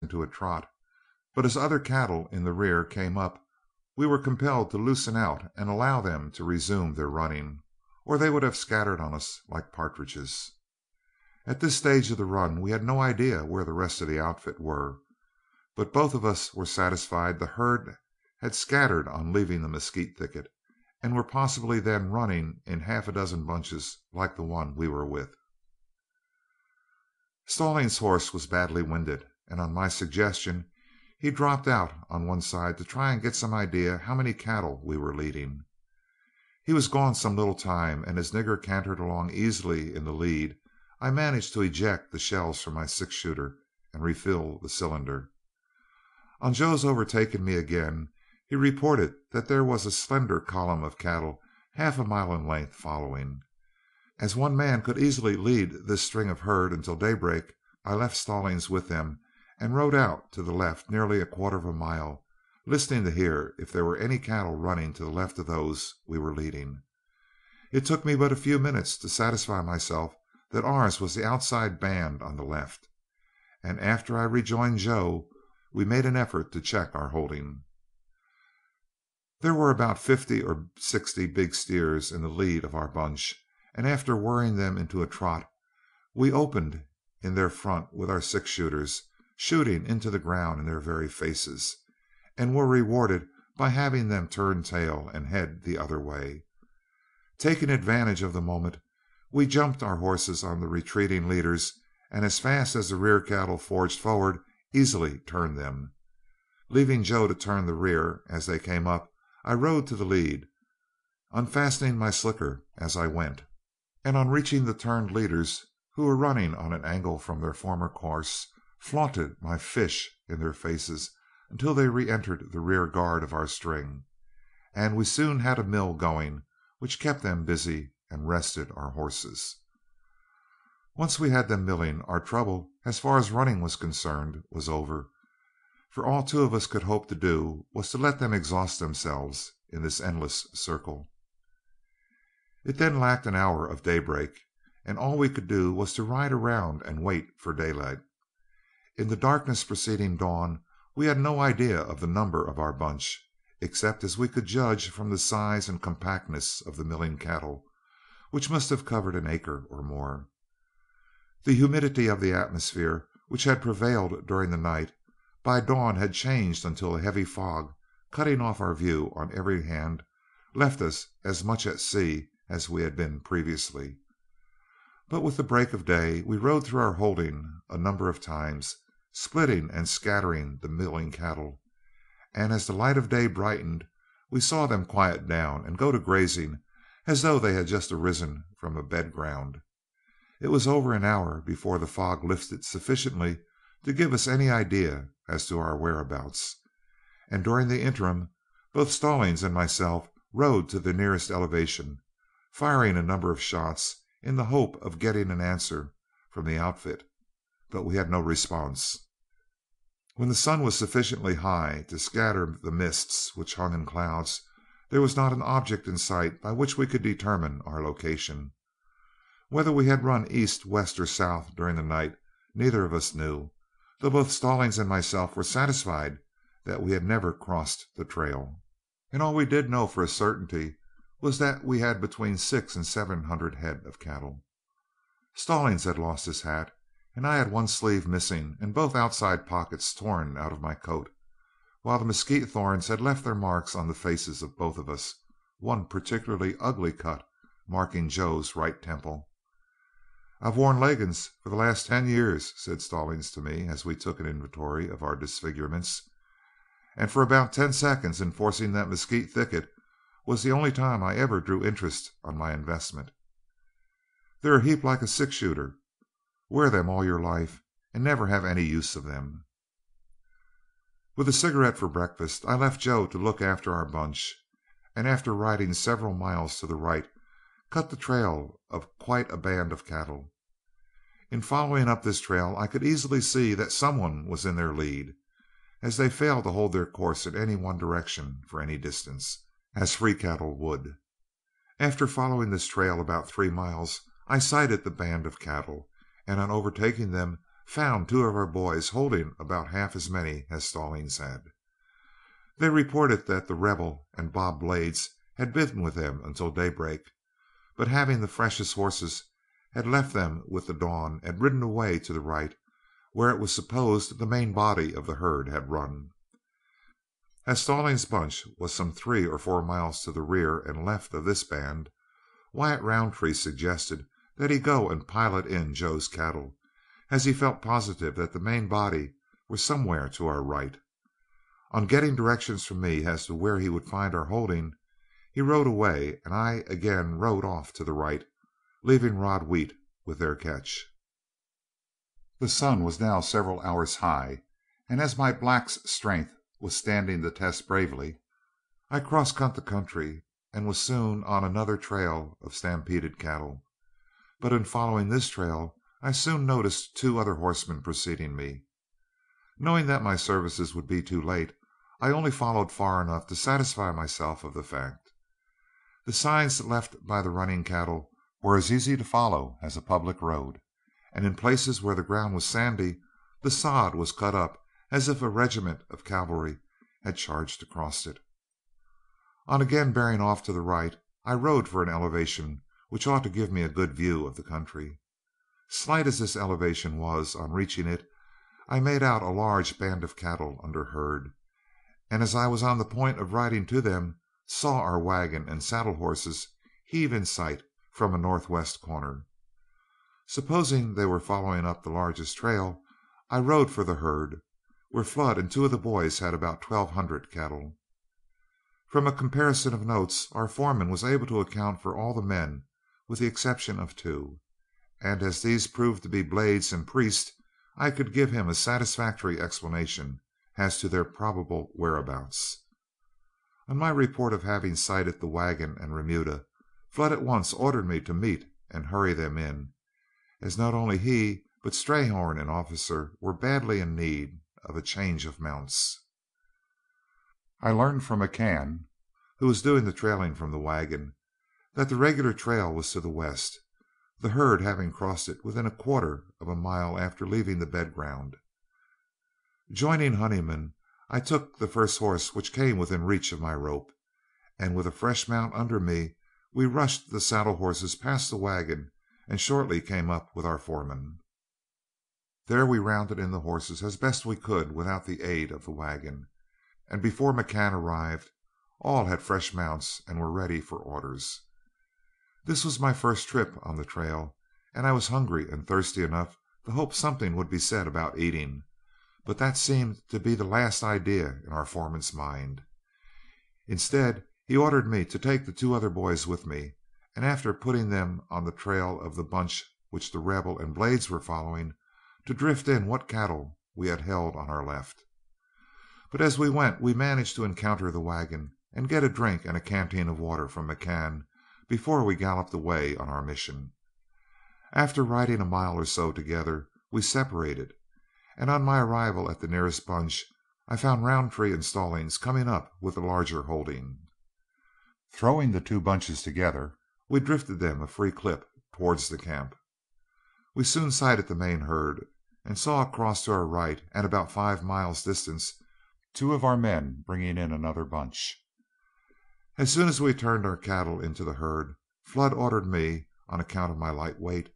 into a trot, but as other cattle in the rear came up, we were compelled to loosen out and allow them to resume their running, or they would have scattered on us like partridges. At this stage of the run we had no idea where the rest of the outfit were, but both of us were satisfied the herd had scattered on leaving the mesquite thicket, and were possibly then running in half a dozen bunches like the one we were with. Stallings' horse was badly winded, and on my suggestion he dropped out on one side to try and get some idea how many cattle we were leading. He was gone some little time, and as Nigger cantered along easily in the lead, I managed to eject the shells from my 6-shooter and refill the cylinder. On Joe's overtaking me again, he reported that there was a slender column of cattle half a mile in length following. As one man could easily lead this string of herd until daybreak, I left Stallings with them and rode out to the left nearly a quarter of a mile, listening to hear if there were any cattle running to the left of those we were leading. It took me but a few minutes to satisfy myself that ours was the outside band on the left, and after I rejoined Joe, we made an effort to check our holding. There were about 50 or 60 big steers in the lead of our bunch, and after worrying them into a trot, we opened in their front with our 6-shooters, shooting into the ground in their very faces, and were rewarded by having them turn tail and head the other way. Taking advantage of the moment, we jumped our horses on the retreating leaders, and as fast as the rear cattle forged forward, easily turned them. Leaving Joe to turn the rear as they came up, I rode to the lead, unfastening my slicker as I went, and on reaching the turned leaders, who were running on an angle from their former course, flaunted my fish in their faces until they re-entered the rear guard of our string, and we soon had a mill going which kept them busy and rested our horses. Once we had them milling, our trouble, as far as running was concerned, was over, for all two of us could hope to do was to let them exhaust themselves in this endless circle. It then lacked an hour of daybreak, and all we could do was to ride around and wait for daylight. In the darkness preceding dawn, we had no idea of the number of our bunch, except as we could judge from the size and compactness of the milling cattle, which must have covered an acre or more. The humidity of the atmosphere, which had prevailed during the night, by dawn had changed until a heavy fog, cutting off our view on every hand, left us as much at sea as we had been previously. But with the break of day we rode through our holding a number of times, splitting and scattering the milling cattle, and as the light of day brightened, we saw them quiet down and go to grazing as though they had just arisen from a bed ground. It was over an hour before the fog lifted sufficiently to give us any idea as to our whereabouts, and during the interim both Stallings and myself rode to the nearest elevation, firing a number of shots in the hope of getting an answer from the outfit, but we had no response. When the sun was sufficiently high to scatter the mists which hung in clouds, there was not an object in sight by which we could determine our location. Whether we had run east, west, or south during the night, neither of us knew, though both Stallings and myself were satisfied that we had never crossed the trail. And all we did know for a certainty was that we had between 600 and 700 head of cattle. Stallings had lost his hat, and I had one sleeve missing and both outside pockets torn out of my coat, while the mesquite thorns had left their marks on the faces of both of us, one particularly ugly cut marking Joe's right temple. "I've worn leggings for the last 10 years," said Stallings to me as we took an inventory of our disfigurements, "and for about 10 seconds in forcing that mesquite thicket was the only time I ever drew interest on my investment. They're a heap like a 6-shooter. Wear them all your life and never have any use of them." With a cigarette for breakfast, I left Joe to look after our bunch, and after riding several miles to the right, cut the trail of quite a band of cattle. In following up this trail, I could easily see that someone was in their lead, as they failed to hold their course in any one direction for any distance, as free cattle would. After following this trail about 3 miles, I sighted the band of cattle, and on overtaking them found two of our boys holding about half as many as Stallings had. They reported that the Rebel and Bob Blades had been with them until daybreak, but having the freshest horses, had left them with the dawn and ridden away to the right, where it was supposed the main body of the herd had run. As Stallings' bunch was some 3 or 4 miles to the rear and left of this band, Wyatt Roundtree suggested that he go and pilot in Joe's cattle, as he felt positive that the main body were somewhere to our right. On getting directions from me as to where he would find our holding, he rode away, and I again rode off to the right, leaving Rod Wheat with their catch. The sun was now several hours high, and as my black's strength was standing the test bravely, I cross-cut the country and was soon on another trail of stampeded cattle. But in following this trail, I soon noticed 2 other horsemen preceding me. Knowing that my services would be too late, I only followed far enough to satisfy myself of the fact. The signs left by the running cattle were as easy to follow as a public road, and in places where the ground was sandy, the sod was cut up as if a regiment of cavalry had charged across it. On again bearing off to the right, I rode for an elevation which ought to give me a good view of the country. Slight as this elevation was, on reaching it, I made out a large band of cattle under herd, and as I was on the point of riding to them, saw our wagon and saddle horses heave in sight from a northwest corner. Supposing they were following up the largest trail, I rode for the herd, where Flood and 2 of the boys had about 1,200 cattle. From a comparison of notes, our foreman was able to account for all the men, with the exception of 2, and as these proved to be Blades and Priest, I could give him a satisfactory explanation as to their probable whereabouts. On my report of having sighted the wagon and remuda, Flood at once ordered me to meet and hurry them in, as not only he but Strayhorn and Officer were badly in need of a change of mounts. I learned from McCann, who was doing the trailing from the wagon, that the regular trail was to the west, the herd having crossed it within a quarter of a mile after leaving the bed ground. Joining Honeyman, I took the first horse which came within reach of my rope, and with a fresh mount under me, we rushed the saddle horses past the wagon and shortly came up with our foreman. There we rounded in the horses as best we could without the aid of the wagon, and before McCann arrived, all had fresh mounts and were ready for orders. This was my first trip on the trail, and I was hungry and thirsty enough to hope something would be said about eating, but that seemed to be the last idea in our foreman's mind. Instead, he ordered me to take the 2 other boys with me, and after putting them on the trail of the bunch which the Rebel and Blades were following, to drift in what cattle we had held on our left. But as we went, we managed to encounter the wagon and get a drink and a canteen of water from McCann before we galloped away on our mission. After riding a mile or so together, we separated, and on my arrival at the nearest bunch, I found Roundtree and Stallings coming up with the larger holding. Throwing the 2 bunches together, we drifted them a free clip towards the camp. We soon sighted the main herd, and saw across to our right, at about 5 miles distance, 2 of our men bringing in another bunch. As soon as we turned our cattle into the herd, Flood ordered me, on account of my light weight,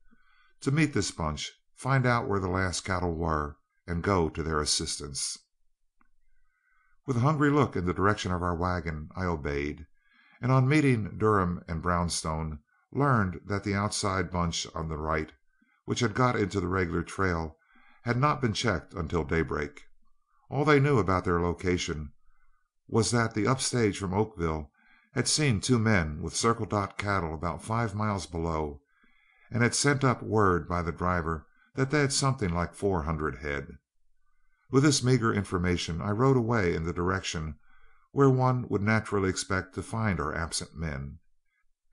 to meet this bunch, find out where the last cattle were, and go to their assistance. With a hungry look in the direction of our wagon, I obeyed, and on meeting Durham and Brownstone, learned that the outside bunch on the right, which had got into the regular trail, had not been checked until daybreak. All they knew about their location was that the up stage from Oakville had seen 2 men with Circle Dot cattle about 5 miles below, and had sent up word by the driver that they had something like 400 head. With this meager information, I rode away in the direction where one would naturally expect to find our absent men,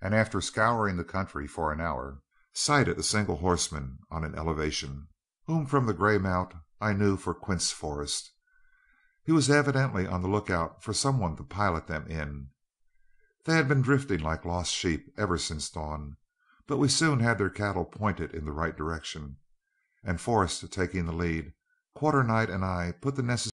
and after scouring the country for an hour, sighted a single horseman on an elevation, whom from the gray mount I knew for Quince Forrest. He was evidently on the lookout for some one to pilot them in. They had been drifting like lost sheep ever since dawn, but we soon had their cattle pointed in the right direction. and Forrest taking the lead, Quarternight and I put the necessary